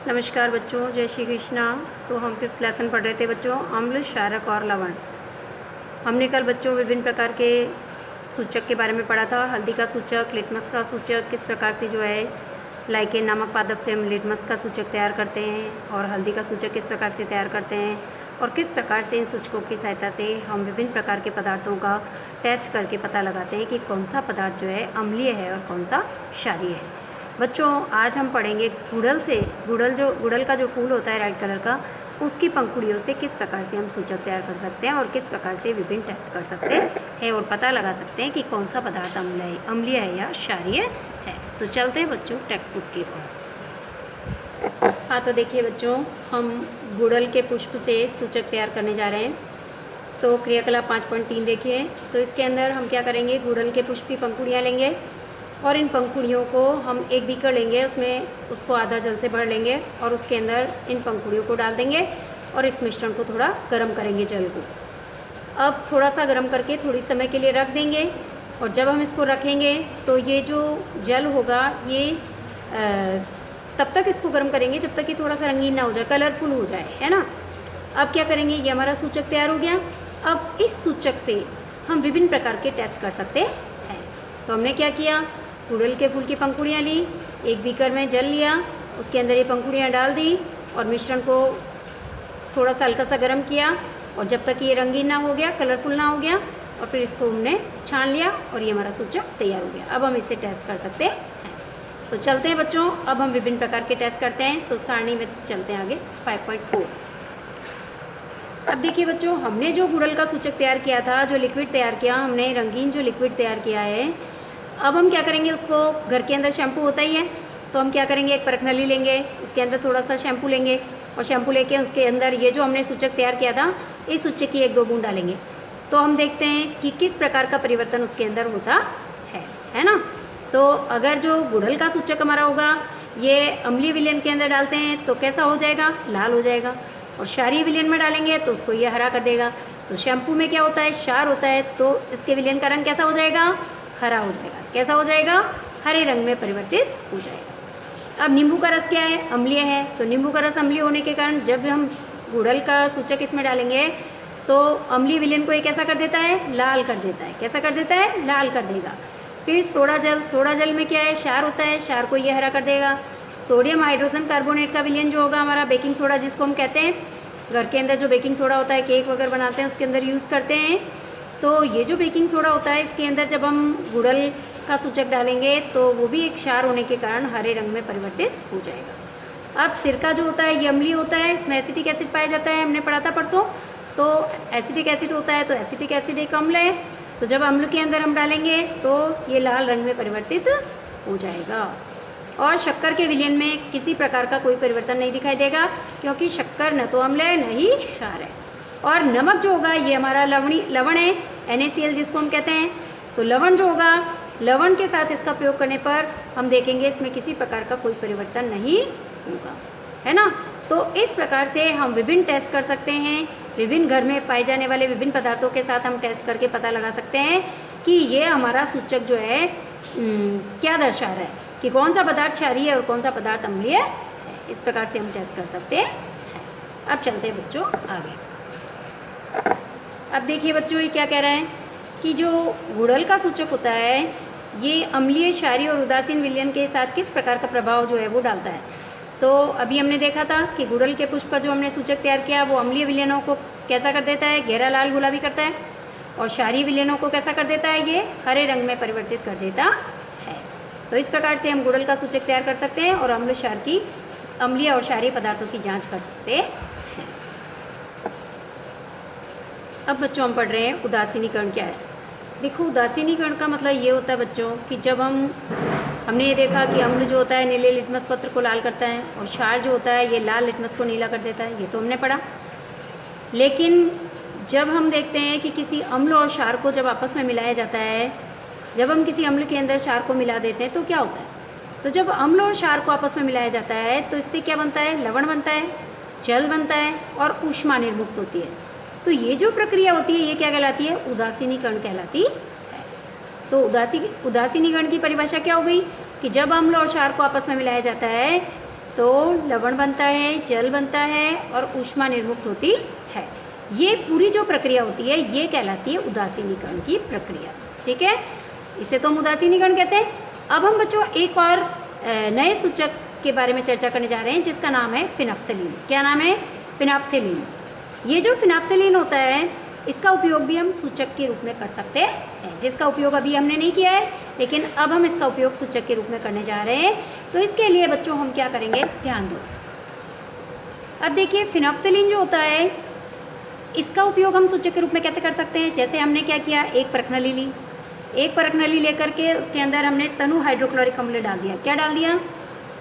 नमस्कार बच्चों, जय श्री कृष्णा। तो हम 5th लेसन पढ़ रहे थे बच्चों, अम्ल, क्षारक और लवण। हमने कल बच्चों विभिन्न प्रकार के सूचक के बारे में पढ़ा था। हल्दी का सूचक, लिटमस का सूचक, किस प्रकार से जो है लाइकेन नामक पादप से हम लिटमस का सूचक तैयार करते हैं, और हल्दी का सूचक किस प्रकार से तैयार करते हैं, और किस प्रकार से इन सूचकों की सहायता से हम विभिन्न प्रकार के पदार्थों का टेस्ट करके पता लगाते हैं कि कौन सा पदार्थ जो है अम्लीय है और कौन सा क्षारीय है। बच्चों आज हम पढ़ेंगे गुड़ल का जो फूल होता है रेड कलर का, उसकी पंखुड़ियों से किस प्रकार से हम सूचक तैयार कर सकते हैं और किस प्रकार से विभिन्न टेस्ट कर सकते हैं और पता लगा सकते हैं कि कौन सा पदार्थ अम्लीय है या क्षारीय है। तो चलते हैं बच्चों टेक्स्ट बुक की ओर। हाँ, तो देखिए बच्चों, हम गुड़ल के पुष्प से सूचक तैयार करने जा रहे हैं। तो क्रियाकलाप 5.3 देखिए। तो इसके अंदर हम क्या करेंगे, गुड़ल के पुष्प की पंखुड़ियाँ लेंगे और इन पंखुड़ियों को हम एक बीकर लेंगे, उसमें उसको आधा जल से भर लेंगे और उसके अंदर इन पंखुड़ियों को डाल देंगे और इस मिश्रण को थोड़ा गर्म करेंगे जल को। अब थोड़ा सा गर्म करके थोड़ी समय के लिए रख देंगे, और जब हम इसको रखेंगे तो ये जो जल होगा ये तब तक इसको गर्म करेंगे जब तक कि थोड़ा सा रंगीन ना हो जाए, कलरफुल हो जाए, है ना। अब क्या करेंगे, ये हमारा सूचक तैयार हो गया। अब इस सूचक से हम विभिन्न प्रकार के टेस्ट कर सकते हैं। तो हमने क्या किया, गुड़हल के फूल की पंखुड़ियाँ ली, एक बीकर में जल लिया, उसके अंदर ये पंखुड़ियाँ डाल दी और मिश्रण को थोड़ा सा हल्का सा गर्म किया, और जब तक ये रंगीन ना हो गया, कलरफुल ना हो गया, और फिर इसको हमने छान लिया और ये हमारा सूचक तैयार हो गया। अब हम इसे टेस्ट कर सकते हैं। तो चलते हैं बच्चों, अब हम विभिन्न प्रकार के टेस्ट करते हैं। तो सारणी में चलते हैं आगे 5.4। अब देखिए बच्चों, हमने जो गुड़हल का सूचक तैयार किया था, जो लिक्विड तैयार किया हमने, रंगीन जो लिक्विड तैयार किया है, अब हम क्या करेंगे, उसको घर के अंदर शैम्पू होता ही है, तो हम क्या करेंगे, एक परखनली लेंगे, उसके अंदर थोड़ा सा शैम्पू लेंगे और शैम्पू लेके उसके अंदर ये जो हमने सूचक तैयार किया था, इस सूचक की 1-2 बूंद डालेंगे। तो हम देखते हैं कि किस प्रकार का परिवर्तन उसके अंदर होता है ना। तो अगर जो गुड़हल का सूचक हमारा होगा, ये अम्लीय विलयन के अंदर डालते हैं तो कैसा हो जाएगा, लाल हो जाएगा, और क्षारीय विलयन में डालेंगे तो उसको ये हरा कर देगा। तो शैम्पू में क्या होता है, क्षार होता है, तो इसके विलयन का रंग कैसा हो जाएगा, हरा हो जाएगा। कैसा हो जाएगा, हरे रंग में परिवर्तित हो जाएगा। अब नींबू का रस क्या है, अम्लीय है, तो नींबू का रस अम्लीय होने के कारण जब हम गुड़हल का सूचक इसमें डालेंगे तो अम्लीय विलयन को ये कैसा कर देता है, लाल कर देता है। कैसा कर देता है, लाल कर देगा। फिर सोडा जल में क्या है, क्षार होता है, क्षार को ये हरा कर देगा। सोडियम हाइड्रोजन कार्बोनेट का विलयन जो होगा हमारा, बेकिंग सोडा जिसको हम कहते हैं, घर के अंदर जो बेकिंग सोडा होता है, केक वगैरह बनाते हैं उसके अंदर यूज़ करते हैं, तो ये जो बेकिंग सोडा होता है इसके अंदर जब हम गुड़हल का सूचक डालेंगे तो वो भी एक क्षार होने के कारण हरे रंग में परिवर्तित हो जाएगा। अब सिरका जो होता है ये अम्लीय होता है, इसमें एसिटिक एसिड पाया जाता है, हमने पढ़ा था परसों। तो एसिटिक एसिड होता है, तो एसिटिक एसिड एक अम्ल है, तो जब अम्ल के अंदर हम डालेंगे तो ये लाल रंग में परिवर्तित हो जाएगा। और शक्कर के विलयन में किसी प्रकार का कोई परिवर्तन नहीं दिखाई देगा, क्योंकि शक्कर न तो अम्ल है न ही क्षार है। और नमक जो होगा ये हमारा लवण है, NaCl जिसको हम कहते हैं। तो लवण जो होगा, लवण के साथ इसका प्रयोग करने पर हम देखेंगे इसमें किसी प्रकार का कोई परिवर्तन नहीं होगा, है ना। तो इस प्रकार से हम विभिन्न टेस्ट कर सकते हैं। विभिन्न घर में पाए जाने वाले विभिन्न पदार्थों के साथ हम टेस्ट करके पता लगा सकते हैं कि ये हमारा सूचक जो है क्या दर्शा रहा है, कि कौन सा पदार्थ क्षारीय है और कौन सा पदार्थ अम्लीय है। इस प्रकार से हम टेस्ट कर सकते हैं। अब चलते हैं बच्चों आगे। अब देखिए बच्चों, ये क्या कह रहा है कि जो गुड़हल का सूचक होता है ये अम्लीय, क्षारीय और उदासीन विलयन के साथ किस प्रकार का प्रभाव जो है वो डालता है। तो अभी हमने देखा था कि गुड़हल के पुष्प का जो हमने सूचक तैयार किया वो अम्लीय विलयनों को कैसा कर देता है, गहरा लाल गुलाबी करता है, और क्षारीय विलयनों को कैसा कर देता है, ये हरे रंग में परिवर्तित कर देता है। तो इस प्रकार से हम गुड़हल का सूचक तैयार कर सकते हैं और अम्लीय और क्षारीय पदार्थों की जाँच कर सकते हैं। अब बच्चों हम पढ़ रहे हैं उदासीनीकरण क्या है। देखो, उदासीनीकरण का मतलब ये होता है बच्चों कि जब हमने ये देखा कि अम्ल जो होता है नीले लिटमस पत्र को लाल करता है, और क्षार जो होता है ये लाल लिटमस को नीला कर देता है, ये तो हमने पढ़ा। लेकिन जब हम देखते हैं कि किसी अम्ल और क्षार को जब आपस में मिलाया जाता है, जब हम किसी अम्ल के अंदर क्षार को मिला देते हैं तो क्या होता है, तो जब अम्ल और क्षार को आपस में मिलाया जाता है तो इससे क्या बनता है, लवण बनता है, जल बनता है और ऊष्मा निर्मुक्त होती है। तो ये जो प्रक्रिया होती है ये क्या कहलाती है, उदासीनीकरण कहलाती है। तो उदासीनीकरण की परिभाषा क्या हो गई कि जब अम्ल और क्षार को आपस में मिलाया जाता है तो लवण बनता है, जल बनता है और ऊष्मा निर्मुक्त होती है। ये पूरी जो प्रक्रिया होती है ये कहलाती है उदासीनीकरण की प्रक्रिया। ठीक है, इसे तो हम उदासीनीकरण कहते हैं। अब हम बच्चों एक और नए सूचक के बारे में चर्चा करने जा रहे हैं जिसका नाम है फिनाप्थलीन। क्या नाम है? फिनाप्थलीन। ये जो फिनाप्थलीन होता है इसका उपयोग भी हम सूचक के रूप में कर सकते हैं, जिसका उपयोग अभी हमने नहीं किया है, लेकिन अब हम इसका उपयोग सूचक के रूप में करने जा रहे हैं। तो इसके लिए बच्चों हम क्या करेंगे, ध्यान दो। अब देखिए फिनाप्थलीन जो होता है इसका उपयोग हम सूचक के रूप में कैसे कर सकते हैं। जैसे हमने क्या किया, एक परखनली ली, एक परखनली लेकर के उसके अंदर हमने तनु हाइड्रोक्लोरिक अम्ल डाल दिया। क्या डाल दिया?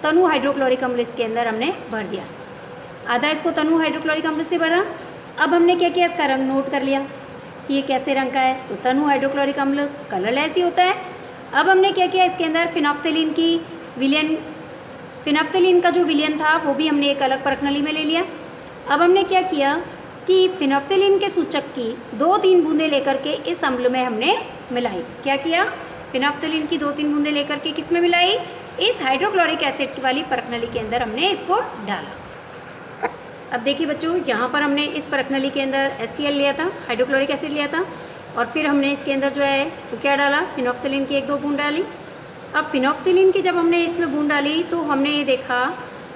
तनु हाइड्रोक्लोरिक अम्ल इसके अंदर हमने भर दिया। आधा इसको तनु हाइड्रोक्लोरिक अम्ल से भरा। अब हमने क्या किया, इसका रंग नोट कर लिया कि ये कैसे रंग का है। तो तनु हाइड्रोक्लोरिक अम्ल कलरलेस ही होता है। अब हमने क्या किया, इसके अंदर फिनाप्थलीन की विलयन, फिनाप्थलीन का जो विलयन था वो भी हमने एक अलग परखनली में ले लिया। अब हमने क्या किया कि फिनाप्थलीन के सूचक की 2-3 बूंदें लेकर के इस अम्ल में हमने मिलाई। क्या किया, फिनाप्थलीन की 2-3 बूंदें लेकर के किस में मिलाई, इस हाइड्रोक्लोरिक एसिड वाली परखनली के अंदर हमने इसको डाला। अब देखिए बच्चों, यहाँ पर हमने इस परखनली के अंदर HCl लिया था, हाइड्रोक्लोरिक एसिड लिया था, और फिर हमने इसके अंदर जो है वो क्या डाला, फिनाप्थलीन की 1-2 बूंद डाली। अब फिनाप्थलीन की जब हमने इसमें बूंद डाली तो हमने ये देखा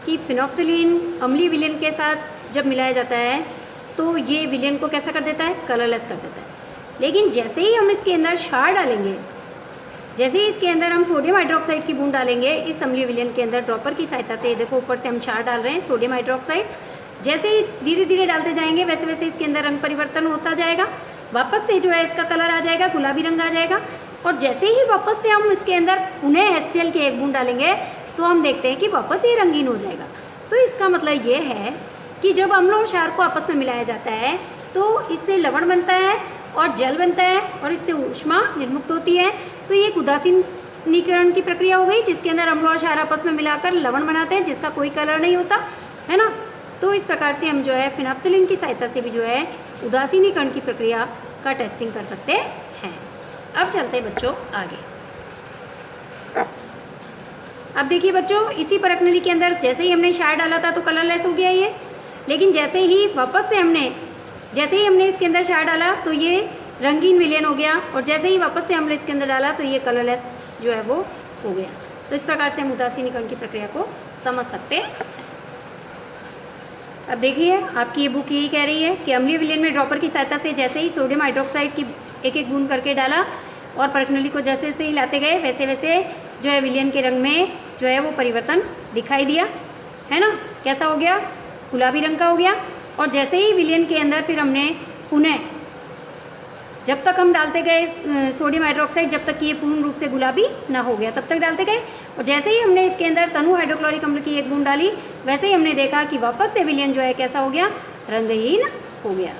कि फिनाप्थलीन अम्लीय विलयन के साथ जब मिलाया जाता है तो ये विलयन को कैसा कर देता है, कलरलेस कर देता है। लेकिन जैसे ही हम इसके अंदर क्षार डालेंगे, जैसे ही इसके अंदर हम सोडियम हाइड्रोक्साइड की बूंद डालेंगे इस अम्लीय विलयन के अंदर ड्रॉपर की सहायता से, देखो ऊपर से हम क्षार डाल रहे हैं सोडियम हाइड्रोक्साइड, जैसे ही धीरे धीरे डालते जाएंगे वैसे वैसे इसके अंदर रंग परिवर्तन होता जाएगा। वापस से जो है इसका कलर आ जाएगा, गुलाबी रंग आ जाएगा। और जैसे ही वापस से हम इसके अंदर उन्हें HCl की 1 बूंद डालेंगे तो हम देखते हैं कि वापस ये रंगीन हो जाएगा। तो इसका मतलब ये है कि जब अम्ल और क्षार को आपस में मिलाया जाता है तो इससे लवण बनता है और जल बनता है और इससे ऊष्मा निर्मुक्त होती है। तो ये एक उदासीनीकरण की प्रक्रिया हो गई जिसके अंदर अम्ल और क्षार आपस में मिलाकर लवण बनाते हैं जिसका कोई कलर नहीं होता है ना। तो इस प्रकार से हम जो है फिनाप्थलीन की सहायता से भी जो है उदासीनीकरण की प्रक्रिया का टेस्टिंग कर सकते हैं। अब चलते हैं बच्चों आगे। अब देखिए बच्चों, इसी परखनली के अंदर जैसे ही हमने क्षार डाला था तो कलरलेस हो गया ये, लेकिन जैसे ही हमने इसके अंदर क्षार डाला तो ये रंगीन विलयन हो गया, और जैसे ही वापस से हमने इसके अंदर डाला तो ये कलरलेस जो है वो हो गया। तो इस प्रकार से हम उदासीनीकरण की प्रक्रिया को समझ सकते हैं। अब देखिए आपकी ये बुक यही कह रही है कि अम्लीय विलयन में ड्रॉपर की सहायता से जैसे ही सोडियम हाइड्रोक्साइड की 1-1 बूंद करके डाला और परखनली को जैसे जैसे हिलाते गए वैसे वैसे जो है विलयन के रंग में जो है वो परिवर्तन दिखाई दिया, है ना। कैसा हो गया, गुलाबी रंग का हो गया। और जैसे ही विलयन के अंदर फिर हमने पुनः, जब तक हम डालते गए सोडियम हाइड्रोक्साइड, जब तक कि ये पूर्ण रूप से गुलाबी ना हो गया तब तक डालते गए, और जैसे ही हमने इसके अंदर तनु हाइड्रोक्लोरिक अम्ल की 1 बूंद डाली वैसे ही हमने देखा कि वापस से विलयन जो है कैसा हो गया, रंगहीन हो गया।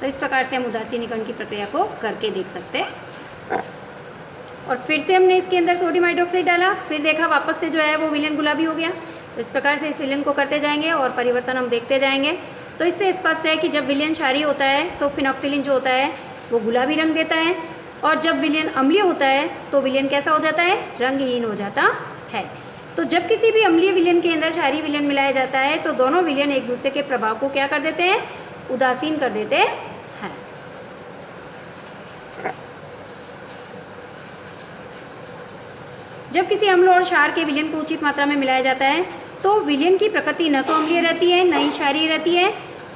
तो इस प्रकार से हम उदासीनीकरण की प्रक्रिया को करके देख सकते हैं। और फिर से हमने इसके अंदर सोडियम हाइड्रोक्साइड डाला, फिर देखा वापस से जो है वो विलयन गुलाबी हो गया। तो इस प्रकार से इस विलयन को करते जाएंगे और परिवर्तन हम देखते जाएंगे। तो इससे स्पष्ट है कि जब विलयन क्षारीय होता है तो फिनाप्थलीन जो होता है वो गुलाबी रंग देता है, और जब विलयन अम्लीय होता है तो विलयन कैसा हो जाता है, रंगहीन हो जाता है। तो जब किसी भी अम्लीय विलयन के अंदर क्षारीय विलयन मिलाया जाता है तो दोनों विलयन एक दूसरे के प्रभाव को क्या कर देते हैं, उदासीन कर देते हैं। जब किसी अम्ल और क्षार के विलयन को उचित मात्रा में मिलाया जाता है तो विलयन की प्रकृति न तो अम्लीय रहती है न ही क्षारीय रहती है।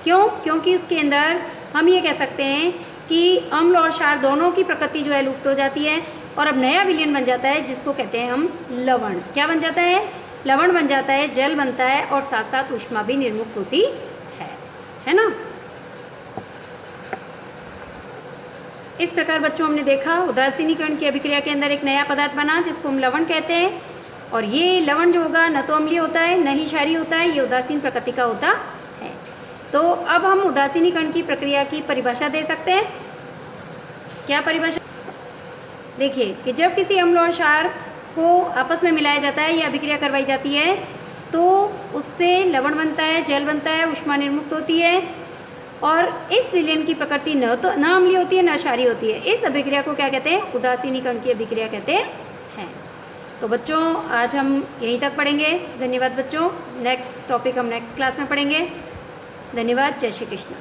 क्यों? क्योंकि उसके अंदर हम ये कह सकते हैं कि अम्ल और क्षार दोनों की प्रकृति जो है लुप्त हो जाती है, और अब नया विलयन बन जाता है जिसको कहते हैं हम लवण। क्या बन जाता है, लवण बन जाता है, जल बनता है, और साथ साथ ऊष्मा भी निर्मुक्त होती है ना। इस प्रकार बच्चों हमने देखा उदासीनीकरण की अभिक्रिया के अंदर एक नया पदार्थ बना जिसको हम लवण कहते हैं, और ये लवण जो होगा न तो अम्लीय होता है न ही क्षारीय होता है, ये उदासीन प्रकृति का होता है। तो अब हम उदासीनीकरण की प्रक्रिया की परिभाषा दे सकते हैं। क्या परिभाषा? देखिए कि जब किसी अम्ल और क्षार को आपस में मिलाया जाता है या अभिक्रिया करवाई जाती है तो उससे लवण बनता है, जल बनता है, ऊष्मा निर्मुक्त होती है, और इस विलयन की प्रकृति न अम्लीय होती है न क्षारीय होती है। इस अभिक्रिया को क्या कहते हैं, उदासीनीकरण की अभिक्रिया कहते हैं। तो बच्चों आज हम यहीं तक पढ़ेंगे। धन्यवाद बच्चों। नेक्स्ट टॉपिक हम नेक्स्ट क्लास में पढ़ेंगे। धन्यवाद। जय श्री कृष्ण।